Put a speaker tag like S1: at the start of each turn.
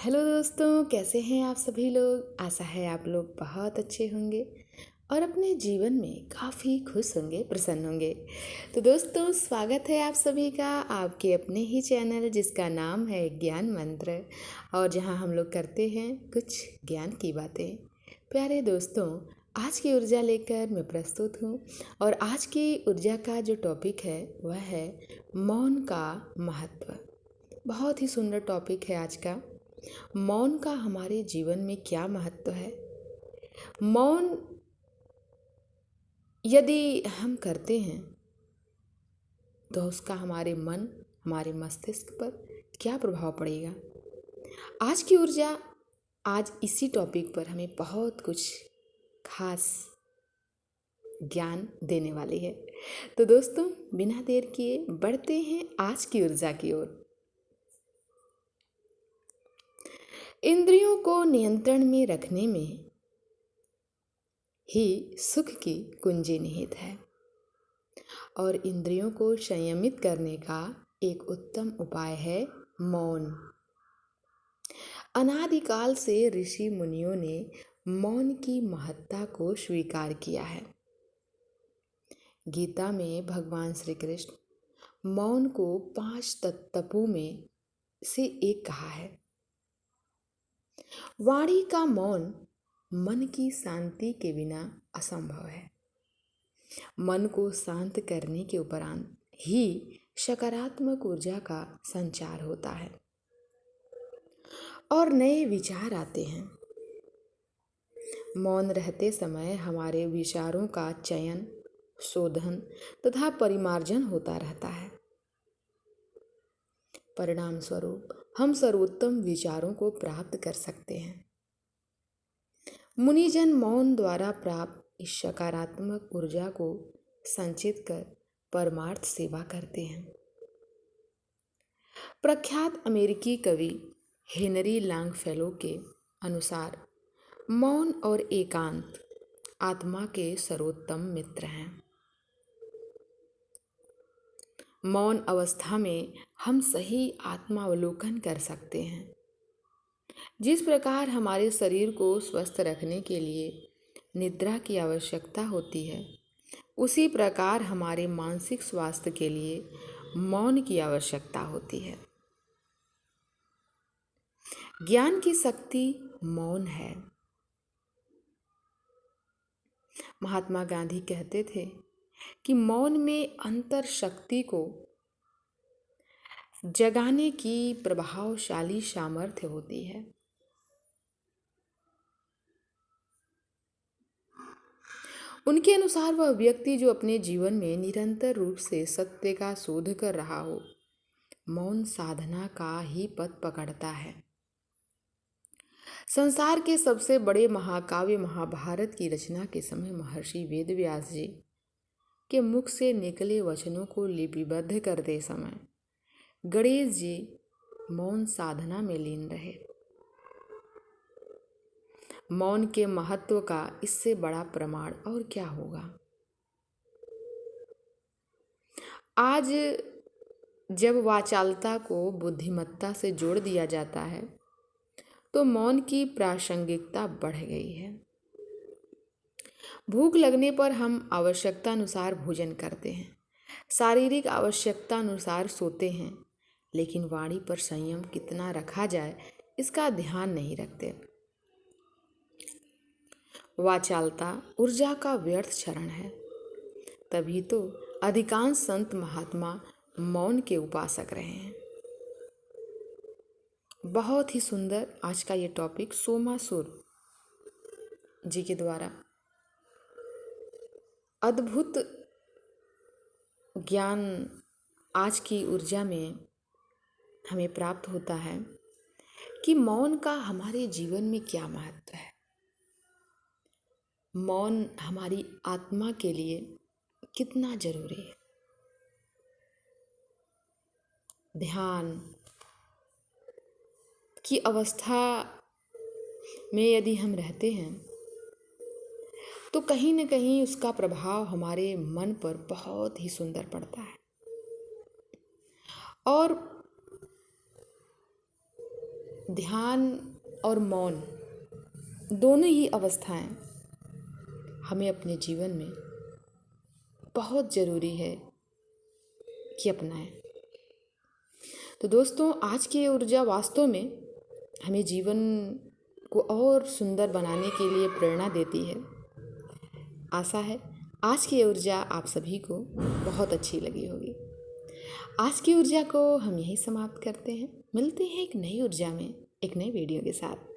S1: Hello दोस्तों, कैसे हैं आप सभी लोग। आशा है आप लोग बहुत अच्छे होंगे और अपने जीवन में काफ़ी खुश होंगे, प्रसन्न होंगे। तो दोस्तों, स्वागत है आप सभी का आपके अपने ही चैनल जिसका नाम है ज्ञान मंत्र, और जहां हम लोग करते हैं कुछ ज्ञान की बातें। प्यारे दोस्तों, आज की ऊर्जा लेकर मैं प्रस्तुत हूँ और आज की ऊर्जा का जो टॉपिक है वह है मौन का महत्व। बहुत ही सुंदर टॉपिक है आज का। मौन का हमारे जीवन में क्या महत्व है। मौन यदि हम करते हैं तो उसका हमारे मन, हमारे मस्तिष्क पर क्या प्रभाव पड़ेगा। आज की ऊर्जा आज इसी टॉपिक पर हमें बहुत कुछ खास ज्ञान देने वाली है। तो दोस्तों, बिना देर किए बढ़ते हैं आज की ऊर्जा की ओर। इंद्रियों को नियंत्रण में रखने में ही सुख की कुंजी निहित है और इंद्रियों को संयमित करने का एक उत्तम उपाय है मौन। अनादिकाल से ऋषि मुनियों ने मौन की महत्ता को स्वीकार किया है। गीता में भगवान श्री कृष्ण मौन को 5 तपों में से एक कहा है। वाणी का मौन मन की शांति के बिना असंभव है। मन को शांत करने के उपरांत ही सकारात्मक ऊर्जा का संचार होता है और नए विचार आते हैं। मौन रहते समय हमारे विचारों का चयन, शोधन तथा परिमार्जन होता रहता है। परिणाम स्वरूप हम सर्वोत्तम विचारों को प्राप्त कर सकते हैं। मुनिजन मौन द्वारा प्राप्त इस सकारात्मक ऊर्जा को संचित कर परमार्थ सेवा करते हैं। प्रख्यात अमेरिकी कवि हेनरी लॉन्गफेलो के अनुसार मौन और एकांत आत्मा के सर्वोत्तम मित्र हैं। मौन अवस्था में हम सही आत्मावलोकन कर सकते हैं। जिस प्रकार हमारे शरीर को स्वस्थ रखने के लिए निद्रा की आवश्यकता होती है, उसी प्रकार हमारे मानसिक स्वास्थ्य के लिए मौन की आवश्यकता होती है। ज्ञान की शक्ति मौन है। महात्मा गांधी कहते थे कि मौन में अंतर शक्ति को जगाने की प्रभावशाली सामर्थ्य होती है। उनके अनुसार वह व्यक्ति जो अपने जीवन में निरंतर रूप से सत्य का शोध कर रहा हो, मौन साधना का ही पथ पकड़ता है। संसार के सबसे बड़े महाकाव्य महाभारत की रचना के समय महर्षि वेदव्यास जी के मुख से निकले वचनों को लिपिबद्ध करते समय गणेश जी मौन साधना में लीन रहे। मौन के महत्व का इससे बड़ा प्रमाण और क्या होगा। आज जब वाचालता को बुद्धिमत्ता से जोड़ दिया जाता है तो मौन की प्रासंगिकता बढ़ गई है। भूख लगने पर हम आवश्यकता अनुसार भोजन करते हैं, शारीरिक आवश्यकता अनुसार सोते हैं, लेकिन वाणी पर संयम कितना रखा जाए इसका ध्यान नहीं रखते। वाचालता ऊर्जा का व्यर्थ क्षरण है। तभी तो अधिकांश संत महात्मा मौन के उपासक रहे हैं। बहुत ही सुंदर आज का ये टॉपिक सोमासुर जी के द्वारा अद्भुत ज्ञान आज की ऊर्जा में हमें प्राप्त होता है कि मौन का हमारे जीवन में क्या महत्व है। मौन हमारी आत्मा के लिए कितना जरूरी है। ध्यान की अवस्था में यदि हम रहते हैं तो कहीं न कहीं उसका प्रभाव हमारे मन पर बहुत ही सुंदर पड़ता है और ध्यान और मौन दोनों ही अवस्थाएं हमें अपने जीवन में बहुत ज़रूरी है कि अपनाएं। तो दोस्तों, आज की ये ऊर्जा वास्तव में हमें जीवन को और सुंदर बनाने के लिए प्रेरणा देती है। आशा है आज की ये ऊर्जा आप सभी को बहुत अच्छी लगी होगी। आज की ऊर्जा को हम यहीं समाप्त करते हैं। मिलते हैं एक नई ऊर्जा में, एक नई वीडियो के साथ।